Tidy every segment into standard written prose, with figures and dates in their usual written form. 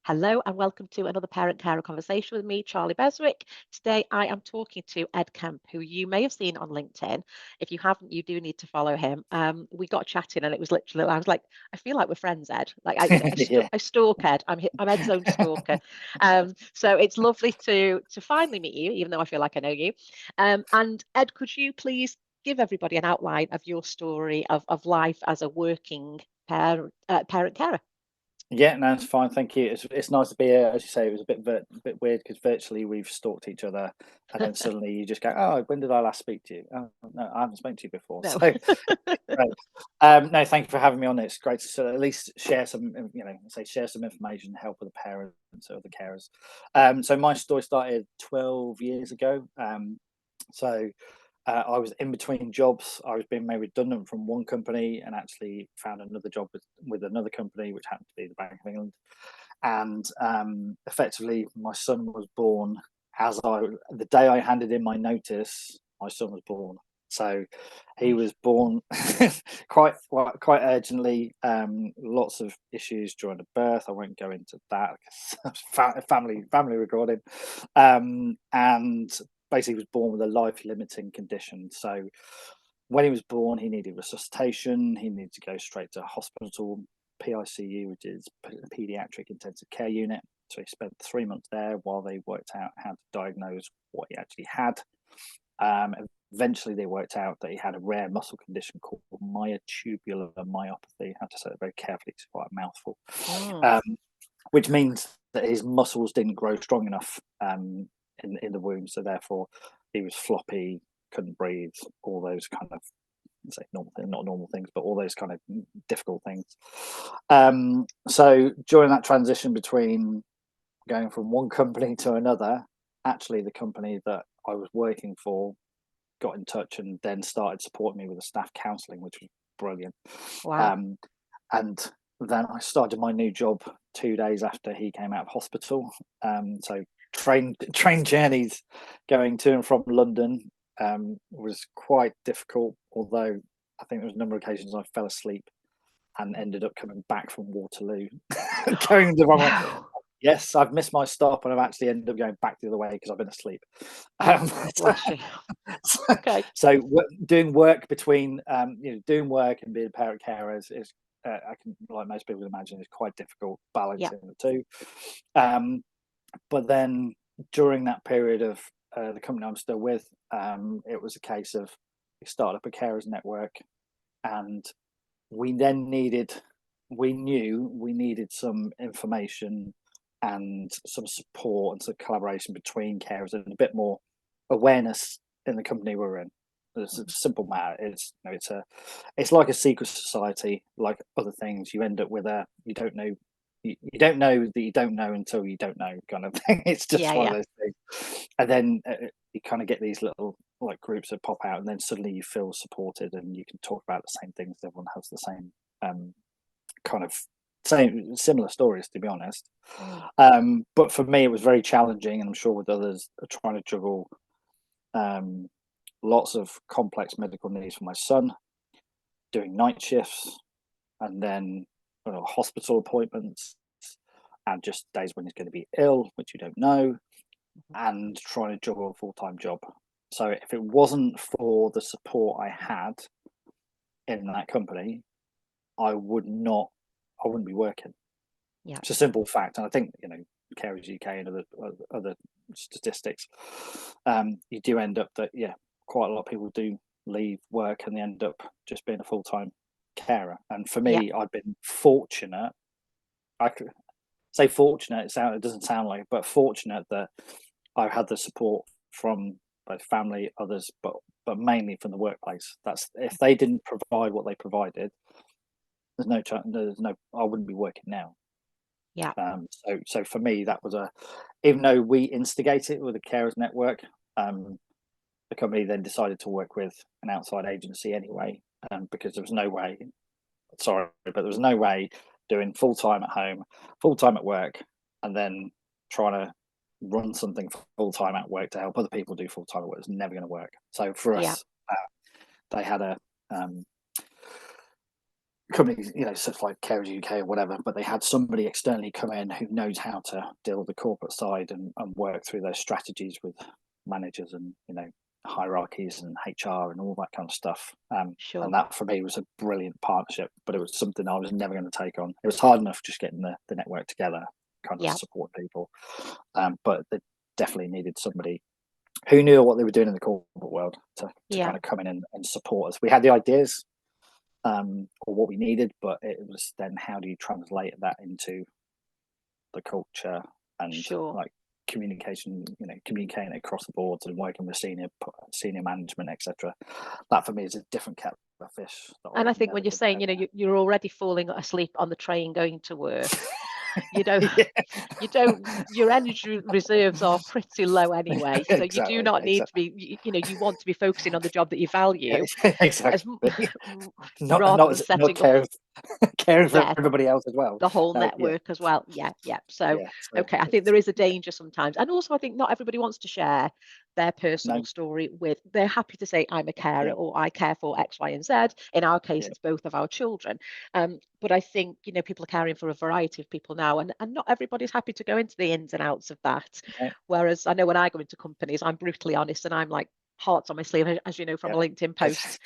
Hello and welcome to another Parent Carer Conversation with me, Charlie Beswick. Today I am talking to Ed Kemp, who you may have seen on LinkedIn. If you haven't, you do need to follow him. We got chatting and it was literally, I was like, I feel like we're friends, Ed. Like Yeah, I stalk Ed. I'm Ed's own stalker. So it's lovely to finally meet you, even though I feel like I know you. And Ed, could you please give everybody an outline of your story of life as a working parent carer? yeah, no, it's fine. Thank you. It's nice to be here. As you say, it was a bit weird because virtually we've stalked each other, and then suddenly you just go, "Oh, when did I last speak to you? Oh, no, I haven't spoken to you before." No. So, great. No, thank you for having me on. It's great to sort of at least share some, share some information, help with the parents or the carers. So my story started 12 years ago. So I was in between jobs. I was being made redundant from one company and actually found another job with another company, which happened to be the Bank of England. And effectively, my son was born the day I handed in my notice. My son was born. So he was born quite urgently. Lots of issues during the birth. I won't go into that because family recording. And basically was born with a life limiting condition. So when he was born, he needed resuscitation. He needed to go straight to hospital, PICU, which is pediatric intensive care unit. So he spent 3 months there while they worked out how to diagnose what he actually had. Eventually, they worked out that he had a rare muscle condition called myotubular myopathy. I have to say it very carefully; it's quite a mouthful. Mm. Which means that his muscles didn't grow strong enough in the womb, so therefore he was floppy, couldn't breathe, all those kind of say normal things, not normal things, but all those kind of difficult things. So during that transition between going from one company to another, actually the company that I was working for got in touch and then started supporting me with the staff counselling, which was brilliant. Wow. And then I started my new job 2 days after he came out of hospital. So train journeys going to and from London was quite difficult, although I think there was a number of occasions I fell asleep and ended up coming back from Waterloo, going the wrong way. No. Yes, I've missed my stop and I've actually ended up going back the other way because I've been asleep. Oh, So, bless you. Okay. doing work between, doing work and being a parent carer is I can, like most people imagine, is quite difficult Yeah. balancing the two. But then during that period of the company I'm still with, it was a case of we started up a carers network, and we then we knew we needed some information and some support and some collaboration between carers and a bit more awareness in the company we're in. It's a Mhm. simple matter. It's like a secret society, like other things. You end up with you don't know you don't know that you don't know until you don't know kind of thing. It's just Yeah, one of yeah. those things. And then you kind of get these little like groups that pop out, and then suddenly you feel supported and you can talk about the same things. Everyone has the same kind of similar stories, to be honest. Mm. But for me, it was very challenging, and I'm sure with others, trying to juggle um, lots of complex medical needs for my son, doing night shifts, and then hospital appointments, and just days when he's going to be ill, which you don't know, Mhm. and trying to juggle a full-time job. So if it wasn't for the support I had in that company, I wouldn't be working. Yeah. It's a simple fact, and I think Carers UK and other statistics, you do end up that quite a lot of people do leave work and they end up just being a full time carer. And for Yeah. me, I've been fortunate. I could say fortunate. It doesn't sound like, but fortunate that I've had the support from both family, others, but mainly from the workplace. That's if they didn't provide what they provided, there's no chance. I wouldn't be working now. Yeah. So for me, that was even though we instigated it with the carers network, the company then decided to work with an outside agency anyway, because there was no way, sorry, but there was no way doing full time at home, full time at work, and then trying to run something full time at work to help other people do full time at work. It's never going to work. So for Yeah. us, they had a um, companies, such like Carers UK or whatever, but they had somebody externally come in who knows how to deal with the corporate side and work through those strategies with managers and hierarchies and HR and all that kind of stuff. Sure. And that for me was a brilliant partnership, but it was something I was never going to take on. It was hard enough just getting the network together, kind of Yeah. support people, but they definitely needed somebody who knew what they were doing in the corporate world to kind of come in and support us. We had the ideas, or what we needed, but it was then how do you translate that into the culture and Sure. like communication, communicating across the boards and working with senior management, etc. That for me is a different kettle of fish. And I think when you're saying, you're already falling asleep on the train going to work, you know, yeah. your energy reserves are pretty low anyway. So you do not need to be, you want to be focusing on the job that you value, exactly. rather than not setting up, caring for everybody else as well. the whole network as well. Yeah. So, okay, I think there is a danger sometimes. And also I think not everybody wants to share their personal story with, they're happy to say I'm a carer or I care for X, Y, and Z. In our case, it's both of our children. But I think, people are caring for a variety of people now, and not everybody's happy to go into the ins and outs of that. Whereas I know when I go into companies, I'm brutally honest and I'm like hearts on my sleeve, as you know from a LinkedIn post.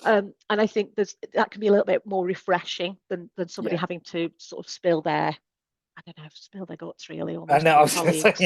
And I think that can be a little bit more refreshing than somebody having to sort of spill their guts really almost to their colleagues.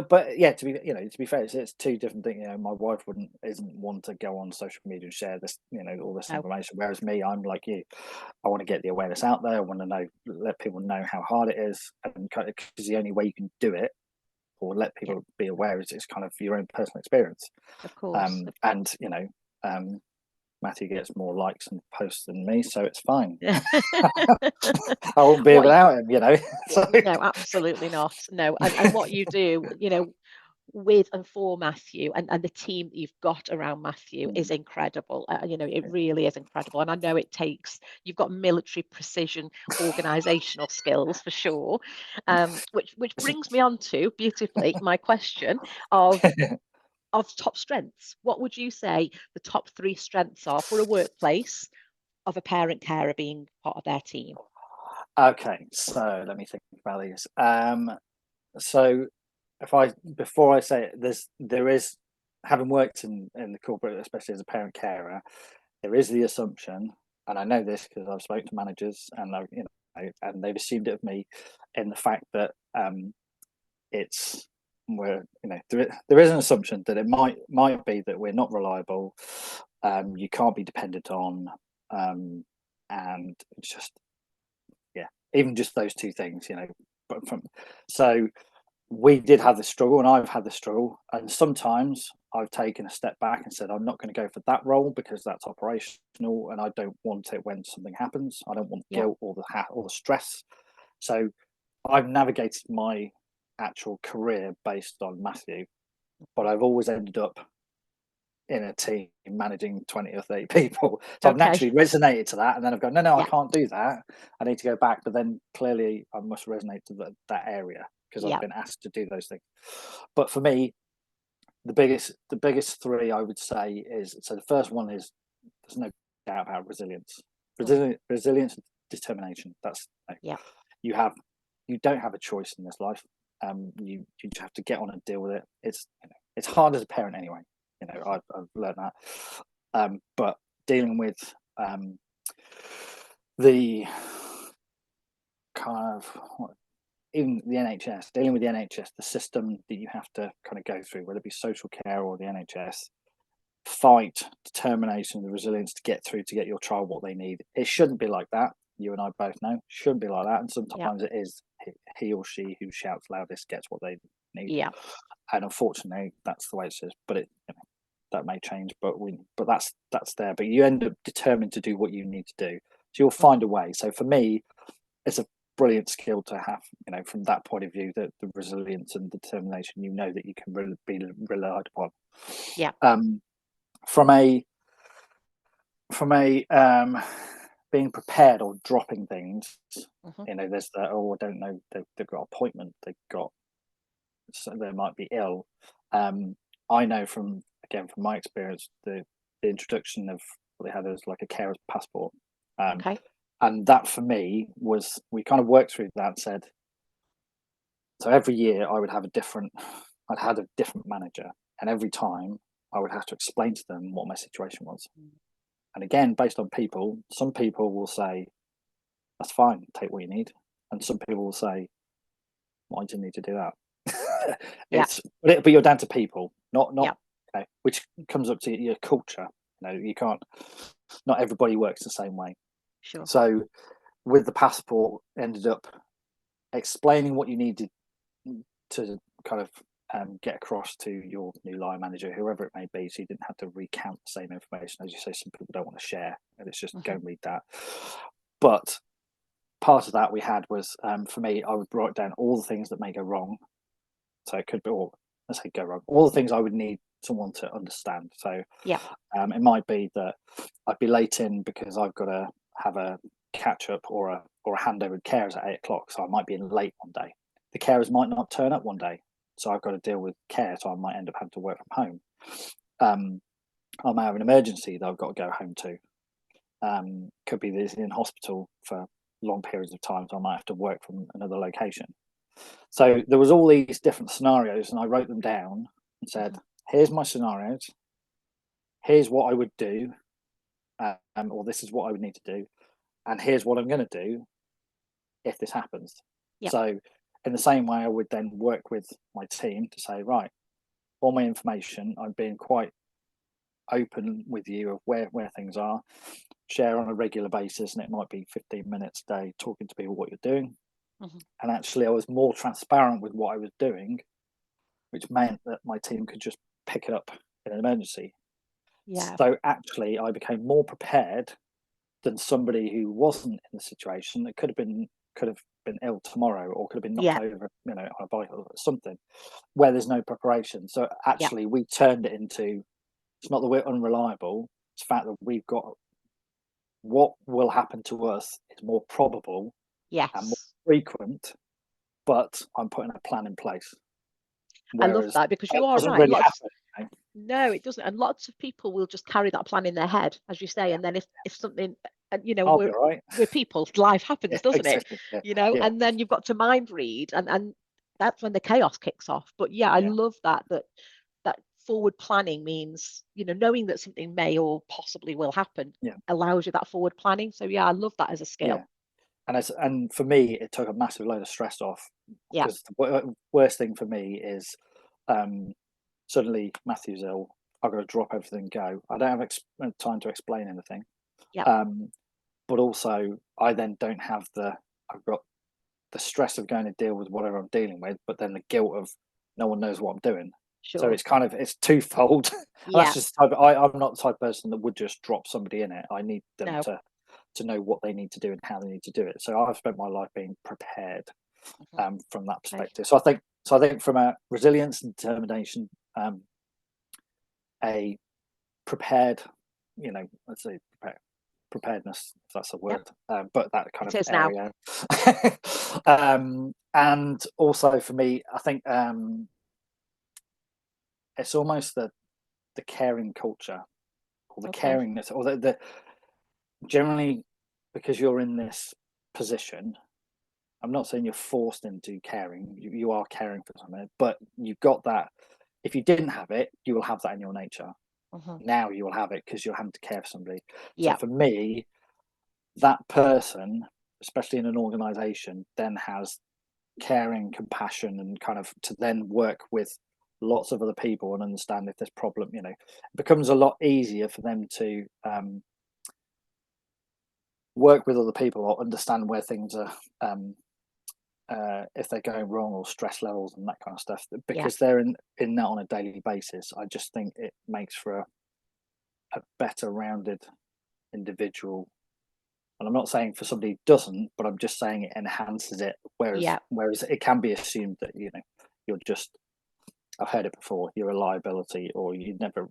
But to be fair, it's two different things. My wife isn't one to go on social media and share this, all this information. Whereas me, I'm like you. I want to get the awareness out there. I want to let people know how hard it is, and because the only way you can do it or let people be aware is it's kind of your own personal experience. Of course. And Matthew gets more likes and posts than me, so it's fine. I won't be without him, So. No, absolutely not. No, and what you do, with and for Matthew and the team that you've got around Matthew is incredible. It really is incredible. And I know you've got military precision organizational skills for sure. Which brings me on to beautifully my question of top strengths. What would you say the top 3 strengths are for a workplace of a parent carer being part of their team? Okay, so let me think about these. So before I say it, there is, having worked in the corporate, especially as a parent carer, there is the assumption, and I know this because I've spoken to managers and and they've assumed it of me, in the fact that it's where there is an assumption that it might be that we're not reliable, you can't be dependent on, and it's just even just those two things, but so we did have the struggle, and I've had the struggle, and sometimes I've taken a step back and said I'm not going to go for that role because that's operational and I don't want it when something happens. I don't want guilt or the stress. So I've navigated my actual career based on Matthew, but I've always ended up in a team managing 20 or 30 people. So I've naturally resonated to that, and then I've gone, no, I can't do that. I need to go back. But then clearly I must resonate to that area because I've been asked to do those things. But for me, the biggest 3 I would say is, so the first one is, there's no doubt about resilience. Resilience and determination. That's you don't have a choice in this life. You just have to get on and deal with it. It's hard as a parent anyway. I've learned that. But dealing with the kind of, even the NHS, dealing with the NHS, the system that you have to kind of go through, whether it be social care or the NHS, fight, determination, the resilience to get through, to get your child what they need. It shouldn't be like that. You and I both know it shouldn't be like that. And sometimes it is. He or she who shouts loudest gets what they need. Yeah. And unfortunately, that's the way it is. But that may change. But that's there. But you end up determined to do what you need to do. So you'll find a way. So for me, it's a brilliant skill to have, from that point of view, the resilience and determination, that you can be relied upon. Yeah. From a being prepared or dropping things, there's that, I don't know, they've got appointment, so they might be ill. I know from my experience, the introduction of what they had as like a carer's passport. And that for me was, we kind of worked through that and said, so every year I'd had a different manager, and every time I would have to explain to them what my situation was. And again, based on people, some people will say, that's fine, take what you need. And some people will say, why do you need to do that? Yeah. But you're down to people, not Yeah. okay, which comes up to your culture. You can't, not everybody works the same way. Sure. So with the passport, ended up explaining what you needed to kind of get across to your new line manager, whoever it may be, so you didn't have to recount the same information. As you say, some people don't want to share, and it's just go and read that. But part of that we had was, for me, I would write down all the things that may go wrong. So it could be, or let's say go wrong, all the things I would need someone to understand. So Yeah. it might be that I'd be late in because I've got to have a catch up or a handover with carers at 8 o'clock. So I might be in late one day. The carers might not turn up one day, so I've got to deal with care. So I might end up having to work from home. I may have an emergency that I've got to go home to. Could be this in hospital for long periods of time, so I might have to work from another location. So there was all these different scenarios, and I wrote them down and said, here's my scenarios, here's what I would do, or this is what I would need to do, and here's what I'm going to do if this happens. Yep. So in the same way, I would then work with my team to say, right, all my information, I'm being quite open with you of where things are, share on a regular basis, and it might be 15 minutes a day talking to people what you're doing. And actually I was more transparent with what I was doing, which meant that my team could just pick it up in an emergency. Yeah. So actually I became more prepared than somebody who wasn't in the situation, that could have been ill tomorrow, or could have been knocked over, on a bike or something, where there's no preparation. So actually we turned it into, it's not that we're unreliable, it's the fact that we've got, what will happen to us is more probable and more frequent, but I'm putting a plan in place. I love Whereas that, because you that are doesn't right. really happen. No, it doesn't. And lots of people will just carry that plan in their head, as you say. And then if something, I'll be all right. we're people, life happens, Yeah, doesn't it? exactly. Yeah. And then you've got to mind read, and that's when the chaos kicks off. But yeah, I love that forward planning means, knowing that something may or possibly will happen allows you that forward planning. So yeah, I love that as a skill. And for me, it took a massive load of stress off, because the worst thing for me is, suddenly Matthew's ill, I've got to drop everything and go. I don't have time to explain anything. But also I then don't have I've got the stress of going to deal with whatever I'm dealing with, but then the guilt of no one knows what I'm doing. Sure. So it's twofold. That's just I'm not the type of person that would just drop somebody in it. I need them to know what they need to do and how they need to do it. So I've spent my life being prepared from that perspective. So I think from a resilience and determination, a prepared, let's say preparedness, if that's a word, but that kind of area. And also for me, I think it's almost the caring culture, or the caringness, or the generally, because you're in this position, I'm not saying you're forced into caring, you are caring for someone, but you've got that. If you didn't have it, you will have that in your nature. Now you will have it because you're having to care for somebody. So for me, that person, especially in an organization, then has caring, compassion, and kind of to then work with lots of other people and understand if there's problem, it becomes a lot easier for them to work with other people or understand where things are, if they're going wrong, or stress levels and that kind of stuff, because they're in that on a daily basis. I just think it makes for a better rounded individual. And I'm not saying for somebody who doesn't, but I'm just saying it enhances it. Whereas it can be assumed that you're just, I've heard it before, you're a liability, or you never,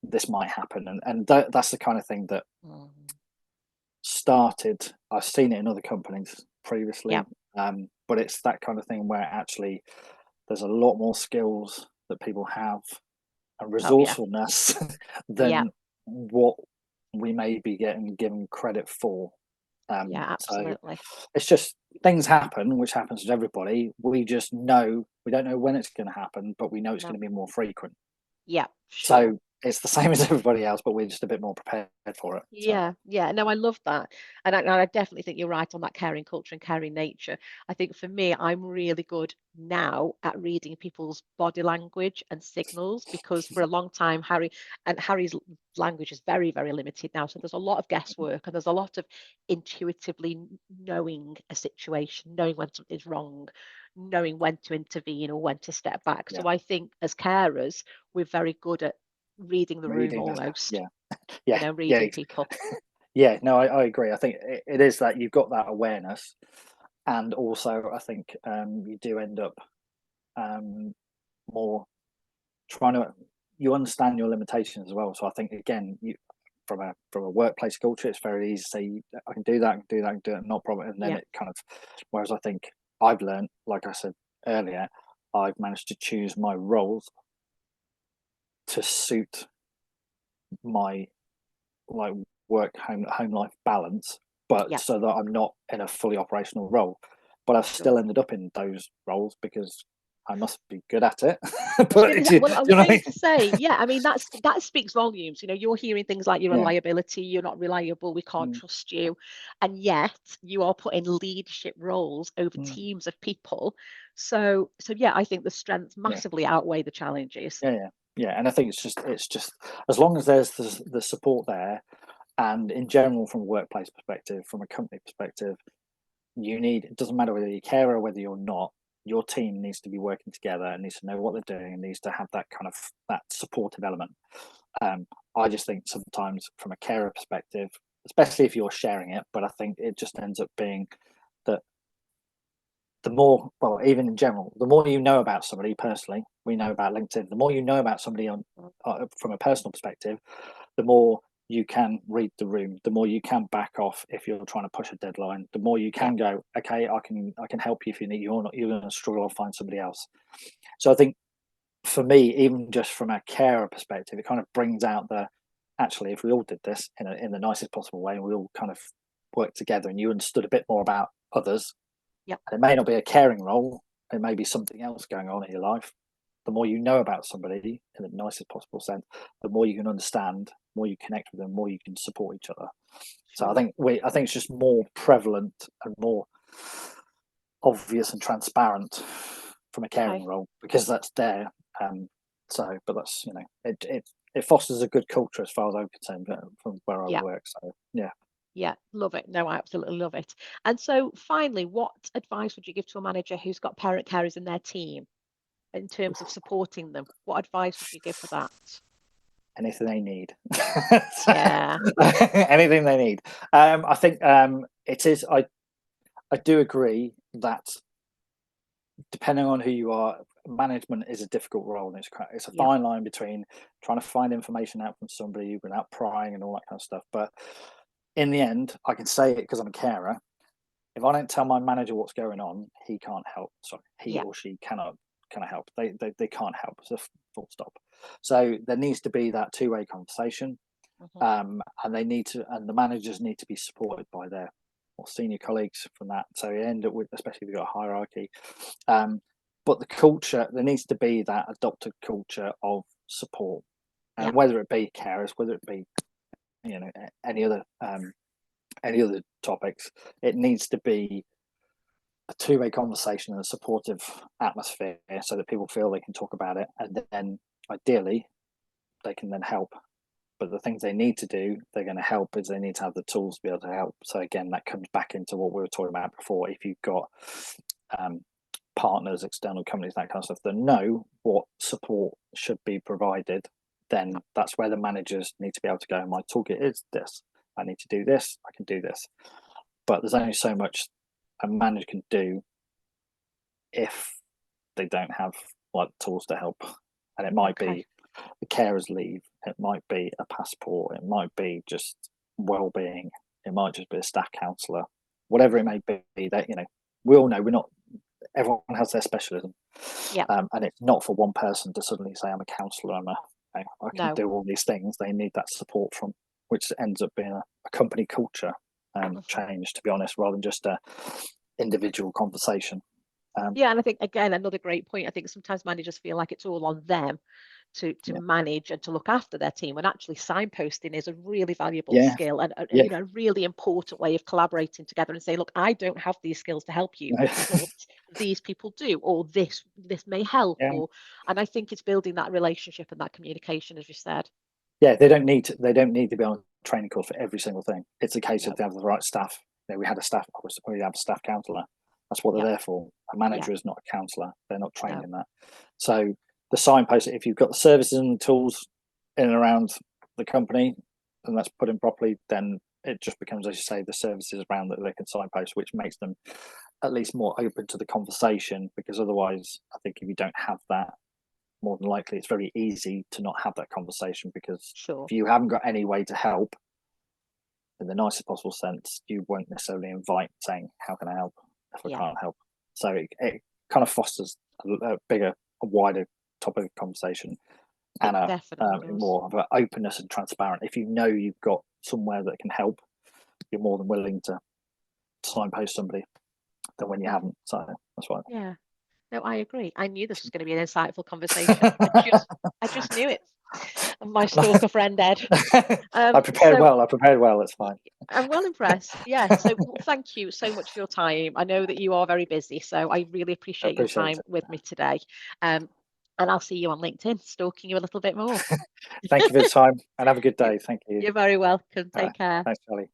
this might happen, and that's the kind of thing that started. I've seen it in other companies previously, but it's that kind of thing where actually there's a lot more skills that people have and resourcefulness than what we may be getting given credit for. Yeah, So absolutely. it's just things happen, which happens to everybody. We just know we don't know when it's going to happen, but we know it's No. going to be more frequent. Yeah, sure. So it's the same as everybody else, but we're just a bit more prepared for it. So Yeah, yeah. No, I love that. And I definitely think you're right on that caring culture and caring nature. I think for me, I'm really good now at reading people's body language and signals because for a long time, Harry's language is very, very limited now. So there's a lot of guesswork and there's a lot of intuitively knowing a situation, knowing when something's wrong, knowing when to intervene or when to step back. yeah, So I think as carers, we're very good at reading the room reading this, almost, yeah, yeah, yeah, reading people. yeah. No, I agree. I think it is that you've got that awareness, and also I think you do end up um, more trying to you understand your limitations as well. So I think again, from a workplace culture, it's very easy to say I can do that, I can do that, I can do it, not a problem. And then Yeah, it kind of, whereas I think I've learned, like I said earlier, I've managed to choose my roles to suit my like work home life balance, but yeah, so that I'm not in a fully operational role. But I've sure. still ended up in those roles because I must be good at it. I was but going to do say, you well, I was know what I going mean? to say, yeah, I mean that speaks volumes. You're hearing things like you're a Yeah. liability, you're not reliable, we can't Mm, trust you, and yet you are put in leadership roles over mm, teams of people. So yeah, I think the strengths yeah. massively outweigh the challenges. Yeah, yeah, yeah. And I think it's just as long as there's the support there, and in general, from a workplace perspective, from a company perspective, you need. It doesn't matter whether you care or whether you're not. Your team needs to be working together and needs to know what they're doing and needs to have that kind of that supportive element. Um, I just think sometimes from a carer perspective, especially if you're sharing it, but I think it just ends up being that the more, well, even in general, the more you know about somebody personally, we know about LinkedIn, the more you know about somebody on from a personal perspective, the more you can read the room, the more you can back off if you're trying to push a deadline, the more you Yeah, can go, okay, I can help you if you need. You're going to struggle to find somebody else. So I think for me, even just from a carer perspective, it kind of brings out the actually if we all did this in the nicest possible way, and we all kind of worked together, and you understood a bit more about others. yeah, And it may not be a caring role, it may be something else going on in your life. The more you know about somebody in the nicest possible sense, the more you can understand, the more you connect with them, the more you can support each other. So sure. I think it's just more prevalent and more obvious and transparent from a caring Okay. role because that's there. But that's it fosters a good culture as far as I'm concerned from where I Yeah. work. So yeah, Yeah, love it. No, I absolutely love it. And so finally, what advice would you give to a manager who's got parent carers in their team in terms of supporting them? What advice would you give for that? anything they need, Yeah, anything they need. I think it is. I do agree that depending on who you are, management is a difficult role, and it's a yeah, fine line between trying to find information out from somebody without prying and all that kind of stuff. But in the end, I can say it because I'm a carer. If I don't tell my manager what's going on, he can't help. Sorry, he yeah, or she cannot help. They can't help. So full stop. So there needs to be that two-way conversation, hmm and the managers need to be supported by their more senior colleagues from that. So you end up with, especially if you've got a hierarchy. Um, but the culture, there needs to be that adopted culture of support, yeah. and whether it be carers, whether it be any other any other topics, it needs to be a two-way conversation and a supportive atmosphere so that people feel they can talk about it, and then ideally they can then help. But the things they need to do, they're going to help is they need to have the tools to be able to help. So again, that comes back into what we were talking about before. If you've got um, partners, external companies, that kind of stuff that know what support should be provided, then Yeah. that's where the managers need to be able to go. My toolkit is this. I need to do this. I can do this. But there's only so much a manager can do if they don't have like tools to help. And it might Okay. be the carers leave, it might be a passport, it might be just well-being, it might just be a staff counsellor, whatever it hmm may be. That we all know we're not. Everyone has their specialism, Yeah. and it's not for one person to suddenly say I'm a counsellor. I can No. do all these things. They need that support from, which ends up being a company culture. change, to be honest, rather than just a individual conversation. Yeah, and I think again another great point. I think sometimes managers feel like it's all on them to manage and to look after their team, when actually signposting is a really valuable skill and a really important way of collaborating together and say, look, I don't have these skills to help you, but these people do, or this may help, and I think it's building that relationship and that communication, as you said. Yeah, they don't need to be on a training course for every single thing. It's a case of they have the right staff. We have a staff counsellor. That's what they're there for. A manager is not a counsellor. They're not trained in that. So the signpost, if you've got the services and the tools in and around the company, and that's put in properly, then it just becomes, as you say, the services around that they can signpost, which makes them at least more open to the conversation. Because otherwise, I think if you don't have that, more than likely it's very easy to not have that conversation, because if you haven't got any way to help in the nicest possible sense, you won't necessarily invite saying, how can I help if I can't help? So it kind of fosters a wider topic of conversation, and more of an openness and transparent. If you know you've got somewhere that can help, you're more than willing to signpost somebody than when you haven't. So that's why. Yeah. No, I agree. I knew this was going to be an insightful conversation. I just knew it. My stalker friend Ed. I prepared well. It's fine. I'm well impressed. Yeah. So thank you so much for your time. I know that you are very busy, so I really appreciate your time with me today. And I'll see you on LinkedIn, stalking you a little bit more. Thank you for the time, and have a good day. Thank you. You're very welcome. Take care. Thanks, Charlie.